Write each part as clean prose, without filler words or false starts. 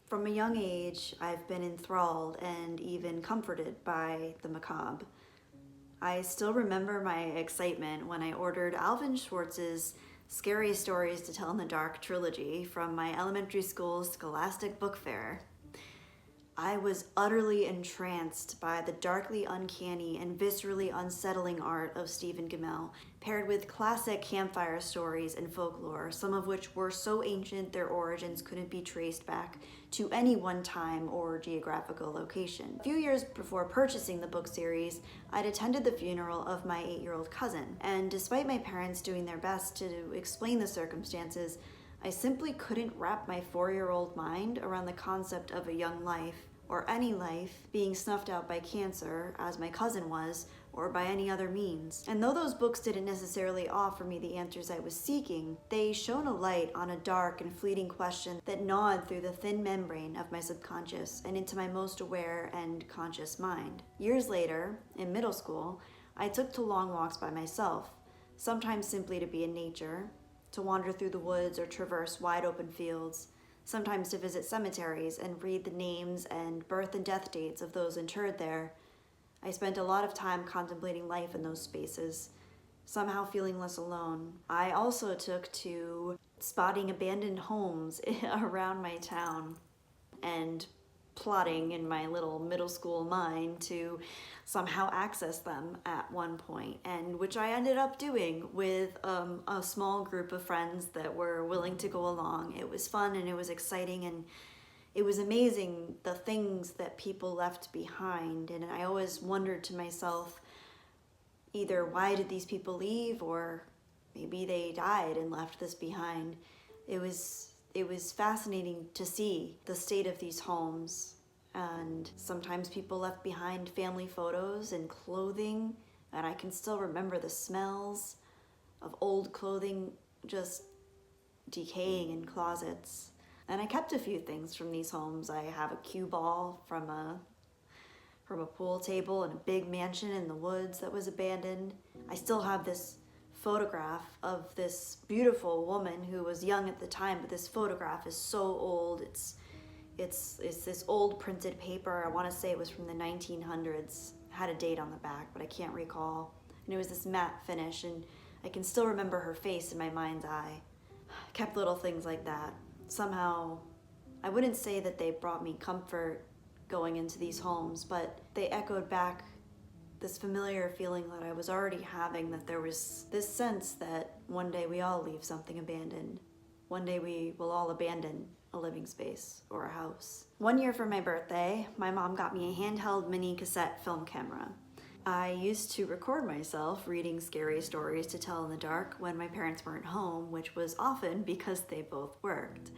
From a young age, I've been enthralled and even comforted by the macabre. I still remember my excitement when I ordered Alvin Schwartz's Scary Stories to Tell in the Dark trilogy from my elementary school's Scholastic Book Fair. I was utterly entranced by the darkly uncanny and viscerally unsettling art of Stephen Gammell, paired with classic campfire stories and folklore, some of which were so ancient their origins couldn't be traced back to any one time or geographical location. A few years before purchasing the book series, I'd attended the funeral of my 8-year-old cousin, and despite my parents doing their best to explain the circumstances, I simply couldn't wrap my 4-year-old mind around the concept of a young life, or any life, being snuffed out by cancer, as my cousin was, or by any other means. And though those books didn't necessarily offer me the answers I was seeking, they shone a light on a dark and fleeting question that gnawed through the thin membrane of my subconscious and into my most aware and conscious mind. Years later, in middle school, I took to long walks by myself, sometimes simply to be in nature, to wander through the woods or traverse wide open fields, sometimes to visit cemeteries and read the names and birth and death dates of those interred there. I spent a lot of time contemplating life in those spaces, somehow feeling less alone. I also took to spotting abandoned homes around my town and plotting in my little middle school mind to somehow access them at one point, and which I ended up doing with a small group of friends that were willing to go along. It was fun and it was exciting, and it was amazing the things that people left behind. And I always wondered to myself, either why did these people leave, or maybe they died and left this behind. It was fascinating to see the state of these homes, and sometimes people left behind family photos and clothing, and I can still remember the smells of old clothing just decaying in closets. And I kept a few things from these homes. I have a cue ball from a pool table in a big mansion in the woods that was abandoned. I still have this photograph of this beautiful woman who was young at the time, but this photograph is so old. It's this old printed paper. I want to say it was from the 1900s. It had a date on the back, but I can't recall. And it was this matte finish, and I can still remember her face in my mind's eye. I kept little things like that. Somehow, I wouldn't say that they brought me comfort going into these homes, but they echoed back this familiar feeling that I was already having, that there was this sense that one day we all leave something abandoned. One day we will all abandon a living space or a house. One year for my birthday, my mom got me a handheld mini cassette film camera. I used to record myself reading scary stories to tell in the dark when my parents weren't home, which was often because they both worked.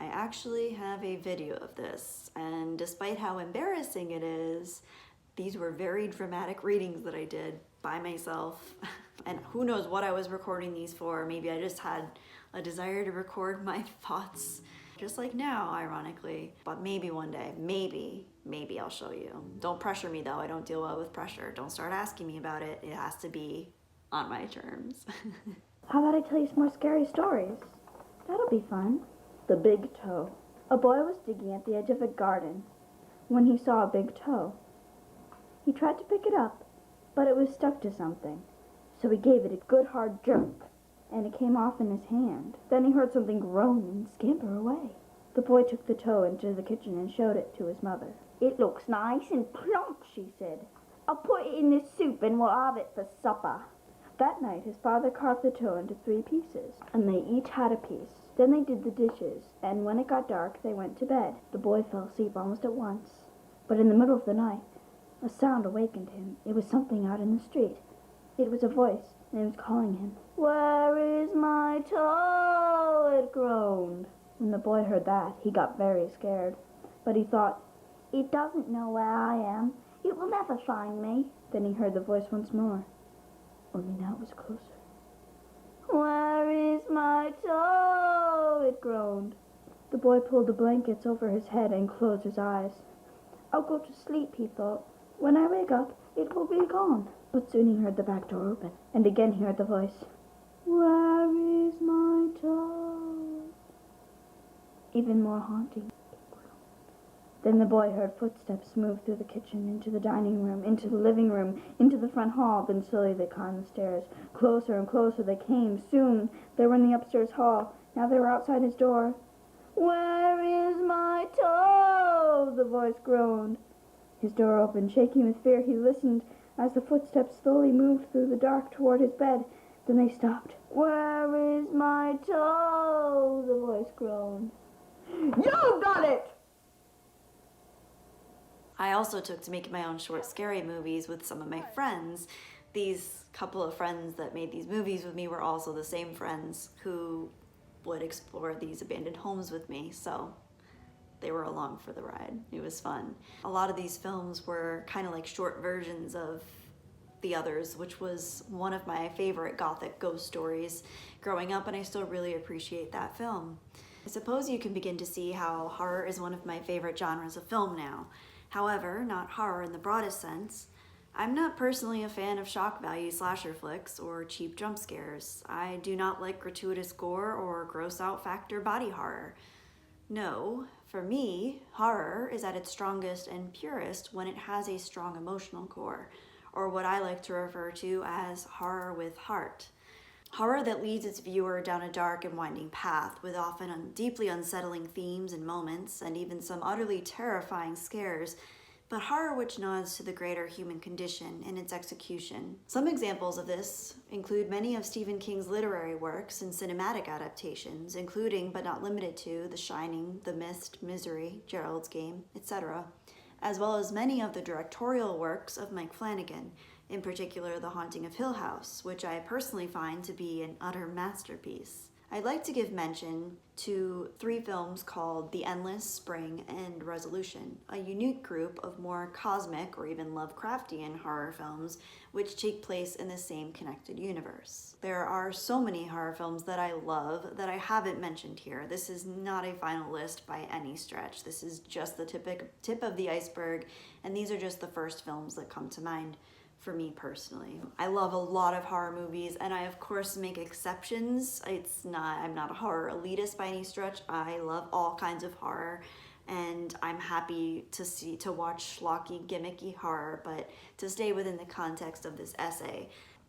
I actually have a video of this, and despite how embarrassing it is, these were very dramatic readings that I did by myself. And who knows what I was recording these for. Maybe I just had a desire to record my thoughts, just like now, ironically. But maybe one day, maybe I'll show you. Don't pressure me though, I don't deal well with pressure. Don't start asking me about it. It has to be on my terms. How about I tell you some more scary stories? That'll be fun. The Big Toe. A boy was digging at the edge of a garden when he saw a big toe. He tried to pick it up, but it was stuck to something. So he gave it a good hard jerk, and it came off in his hand. Then he heard something groan and scamper away. The boy took the toe into the kitchen and showed it to his mother. "It looks nice and plump," she said. "I'll put it in this soup and we'll have it for supper." That night his father carved the toe into 3 pieces, and they each had a piece. Then they did the dishes, and when it got dark they went to bed. The boy fell asleep almost at once, but in the middle of the night a sound awakened him. It was something out in the street. It was a voice, and it was calling him. "Where is my toe?" it groaned. When the boy heard that, he got very scared. But he thought, "It doesn't know where I am. It will never find me." Then he heard the voice once more, only now it was closer. "Where is my toe?" it groaned. The boy pulled the blankets over his head and closed his eyes. "I'll go to sleep," he thought. "When I wake up, it will be gone." But soon he heard the back door open, and again he heard the voice, "Where is my toe?" Even more haunting, it groaned. Then the boy heard footsteps move through the kitchen, into the dining room, into the living room, into the front hall. Then slowly they climbed the stairs. Closer and closer they came. Soon they were in the upstairs hall. Now they were outside his door. "Where is my toe?" the voice groaned. His door opened. Shaking with fear, he listened as the footsteps slowly moved through the dark toward his bed. Then they stopped. "Where is my toe?" the voice groaned. "You got it!" I also took to making my own short scary movies with some of my friends. These couple of friends that made these movies with me were also the same friends who would explore these abandoned homes with me, so they were along for the ride. It was fun. A lot of these films were kind of like short versions of The Others, which was one of my favorite gothic ghost stories growing up, and I still really appreciate that film. I suppose you can begin to see how horror is one of my favorite genres of film now. However, not horror in the broadest sense. I'm not personally a fan of shock value slasher flicks or cheap jump scares. I do not like gratuitous gore or gross out factor body horror. No, for me, horror is at its strongest and purest when it has a strong emotional core, or what I like to refer to as horror with heart. Horror that leads its viewer down a dark and winding path with often deeply unsettling themes and moments, and even some utterly terrifying scares, but horror which nods to the greater human condition in its execution. Some examples of this include many of Stephen King's literary works and cinematic adaptations, including but not limited to The Shining, The Mist, Misery, Gerald's Game, etc., as well as many of the directorial works of Mike Flanagan, in particular The Haunting of Hill House, which I personally find to be an utter masterpiece. I'd like to give mention to 3 films called The Endless, Spring, and Resolution, a unique group of more cosmic or even Lovecraftian horror films which take place in the same connected universe. There are so many horror films that I love that I haven't mentioned here. This is not a final list by any stretch. This is just the tip of the iceberg, and these are just the first films that come to mind for me personally. I love a lot of horror movies, and I of course make exceptions. I'm not a horror elitist by any stretch. I love all kinds of horror, and I'm happy to watch schlocky, gimmicky horror, but to stay within the context of this essay,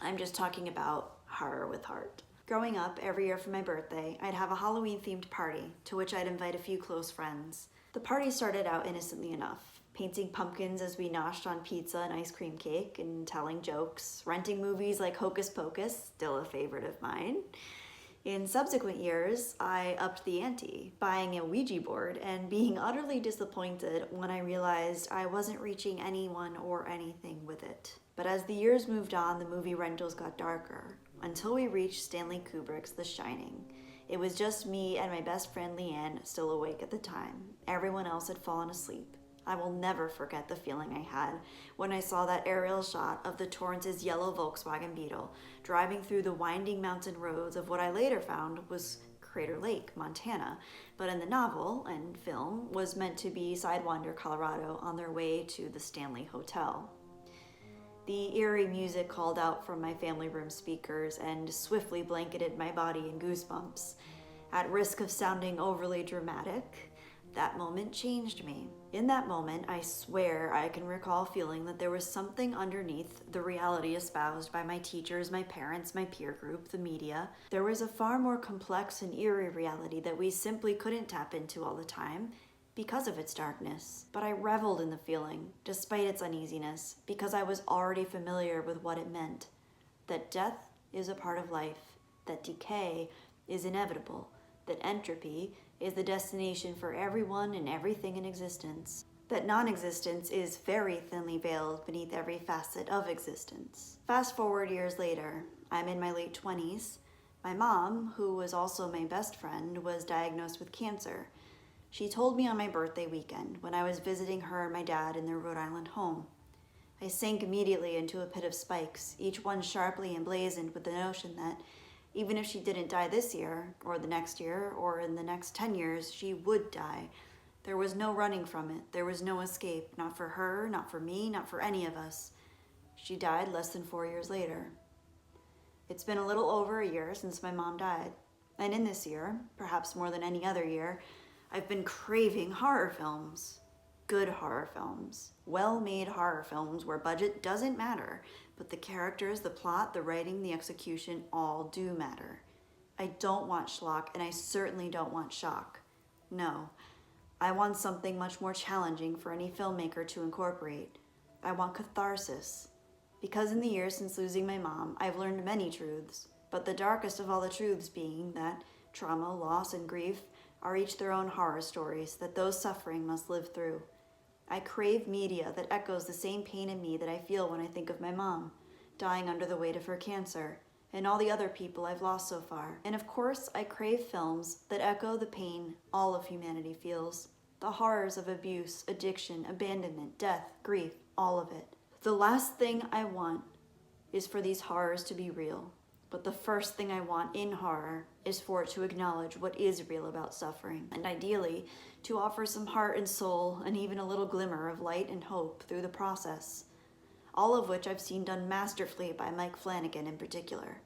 I'm just talking about horror with heart. Growing up, every year for my birthday, I'd have a Halloween-themed party to which I'd invite a few close friends. The party started out innocently enough, painting pumpkins as we noshed on pizza and ice cream cake and telling jokes, renting movies like Hocus Pocus, still a favorite of mine. In subsequent years, I upped the ante, buying a Ouija board and being utterly disappointed when I realized I wasn't reaching anyone or anything with it. But as the years moved on, the movie rentals got darker, until we reached Stanley Kubrick's The Shining. It was just me and my best friend Leanne still awake at the time. Everyone else had fallen asleep. I will never forget the feeling I had when I saw that aerial shot of the Torrance's yellow Volkswagen Beetle driving through the winding mountain roads of what I later found was Crater Lake, Montana, but in the novel and film was meant to be Sidewinder, Colorado, on their way to the Stanley Hotel. The eerie music called out from my family room speakers and swiftly blanketed my body in goosebumps. At risk of sounding overly dramatic, that moment changed me. In that moment, I swear I can recall feeling that there was something underneath the reality espoused by my teachers, my parents, my peer group, the media. There was a far more complex and eerie reality that we simply couldn't tap into all the time because of its darkness. But I reveled in the feeling, despite its uneasiness, because I was already familiar with what it meant. That death is a part of life, that decay is inevitable, that entropy is the destination for everyone and everything in existence, that non-existence is very thinly veiled beneath every facet of existence. Fast forward years later, I'm in my late 20s. My mom, who was also my best friend, was diagnosed with cancer. She told me on my birthday weekend when I was visiting her and my dad in their Rhode Island home. I sank immediately into a pit of spikes, each one sharply emblazoned with the notion that even if she didn't die this year, or the next year, or in the next 10 years, she would die. There was no running from it. There was no escape, not for her, not for me, not for any of us. She died less than 4 years later. It's been a little over a year since my mom died. And in this year, perhaps more than any other year, I've been craving horror films. Good horror films, well-made horror films where budget doesn't matter, but the characters, the plot, the writing, the execution all do matter. I don't want schlock, and I certainly don't want shock. No, I want something much more challenging for any filmmaker to incorporate. I want catharsis. Because in the years since losing my mom, I've learned many truths, but the darkest of all the truths being that trauma, loss, and grief are each their own horror stories that those suffering must live through. I crave media that echoes the same pain in me that I feel when I think of my mom, dying under the weight of her cancer, and all the other people I've lost so far. And of course, I crave films that echo the pain all of humanity feels, the horrors of abuse, addiction, abandonment, death, grief, all of it. The last thing I want is for these horrors to be real, but the first thing I want in horror is for it to acknowledge what is real about suffering, and ideally, to offer some heart and soul and even a little glimmer of light and hope through the process, all of which I've seen done masterfully by Mike Flanagan in particular.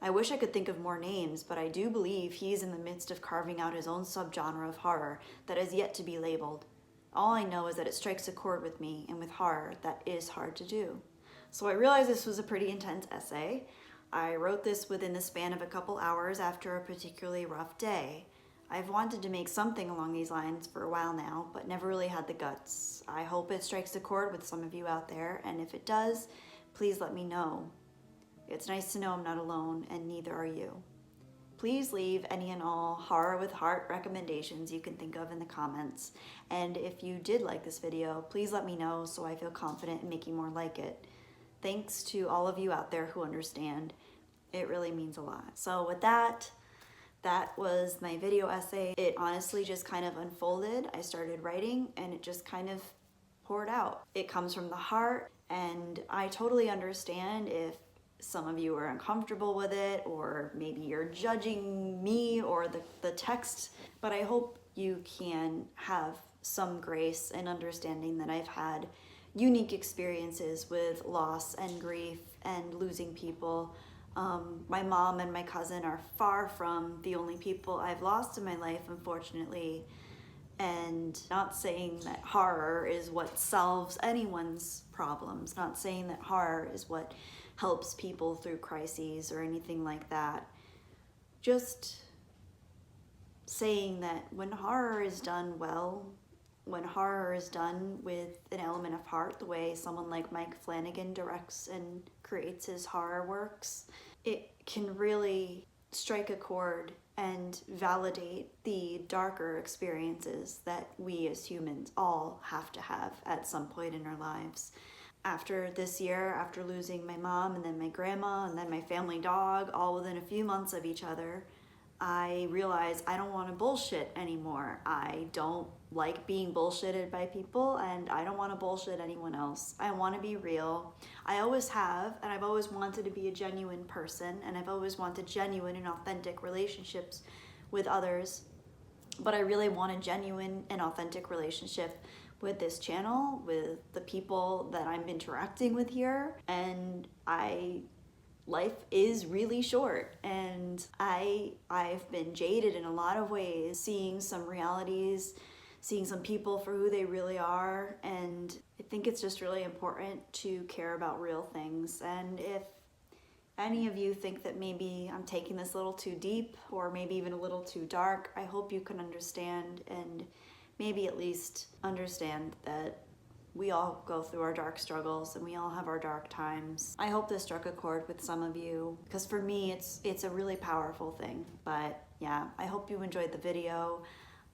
I wish I could think of more names, but I do believe he's in the midst of carving out his own subgenre of horror that has yet to be labeled. All I know is that it strikes a chord with me, and with horror, that is hard to do. So I realized this was a pretty intense essay. I wrote this within the span of a couple hours after a particularly rough day. I've wanted to make something along these lines for a while now, but never really had the guts. I hope it strikes a chord with some of you out there, and if it does, please let me know. It's nice to know I'm not alone, and neither are you. Please leave any and all horror with heart recommendations you can think of in the comments. And if you did like this video, please let me know so I feel confident in making more like it. Thanks to all of you out there who understand. It really means a lot. So with that was my video essay. It honestly just kind of unfolded. I started writing and it just kind of poured out. It comes from the heart, and I totally understand if some of you are uncomfortable with it, or maybe you're judging me or the text, but I hope you can have some grace and understanding that I've had unique experiences with loss and grief and losing people. My mom and my cousin are far from the only people I've lost in my life, unfortunately. And not saying that horror is what solves anyone's problems, not saying that horror is what helps people through crises or anything like that. Just saying that when horror is done well, when horror is done with an element of heart, the way someone like Mike Flanagan directs and creates his horror works, it can really strike a chord and validate the darker experiences that we as humans all have to have at some point in our lives. After this year, after losing my mom and then my grandma and then my family dog, all within a few months of each other, I realized I don't want to bullshit anymore. I don't like being bullshitted by people, and I don't want to bullshit anyone else. I want to be real. I always have, and I've always wanted to be a genuine person, and I've always wanted genuine and authentic relationships with others. But I really want a genuine and authentic relationship with this channel, with the people that I'm interacting with here, and life is really short, and I've been jaded in a lot of ways, seeing some realities, seeing some people for who they really are, and I think it's just really important to care about real things. And if any of you think that maybe I'm taking this a little too deep or maybe even a little too dark, I hope you can understand, and maybe at least understand that we all go through our dark struggles and we all have our dark times. I hope this struck a chord with some of you, because for me it's a really powerful thing. But yeah, I hope you enjoyed the video.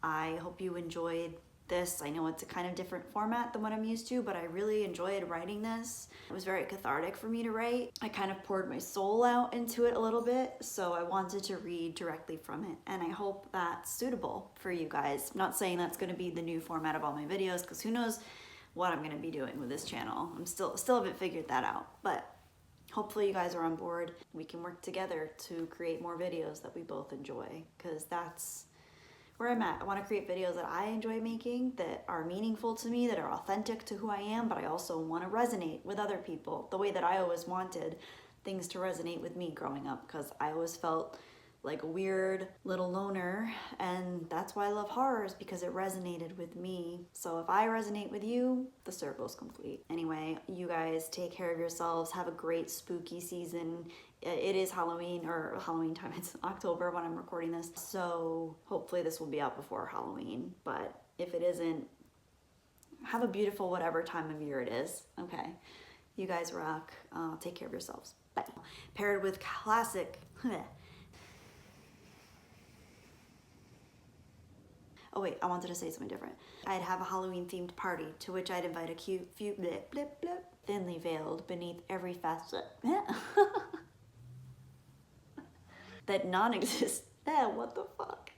I hope you enjoyed this. I know it's a kind of different format than what I'm used to, but I really enjoyed writing this. It was very cathartic for me to write. I kind of poured my soul out into it a little bit, so I wanted to read directly from it, and I hope that's suitable for you guys. I'm not saying that's going to be the new format of all my videos, because who knows what I'm going to be doing with this channel. I'm still haven't figured that out, but hopefully you guys are on board. We can work together to create more videos that we both enjoy, because that's where I'm at. I want to create videos that I enjoy making, that are meaningful to me, that are authentic to who I am, but I also want to resonate with other people the way that I always wanted things to resonate with me growing up, because I always felt like a weird little loner, and that's why I love horrors, because it resonated with me. So if I resonate with you, the circle's complete. Anyway, you guys take care of yourselves. Have a great spooky season. It is Halloween, or Halloween time. It's October when I'm recording this, so hopefully this will be out before Halloween. But if it isn't, have a beautiful whatever time of year it is. Okay, you guys rock. Take care of yourselves. Bye. Paired with classic. Oh wait, I wanted to say something different. I'd have a Halloween themed party to which I'd invite a cute few blip blip blip, thinly veiled beneath every facet that non-exist. What the fuck?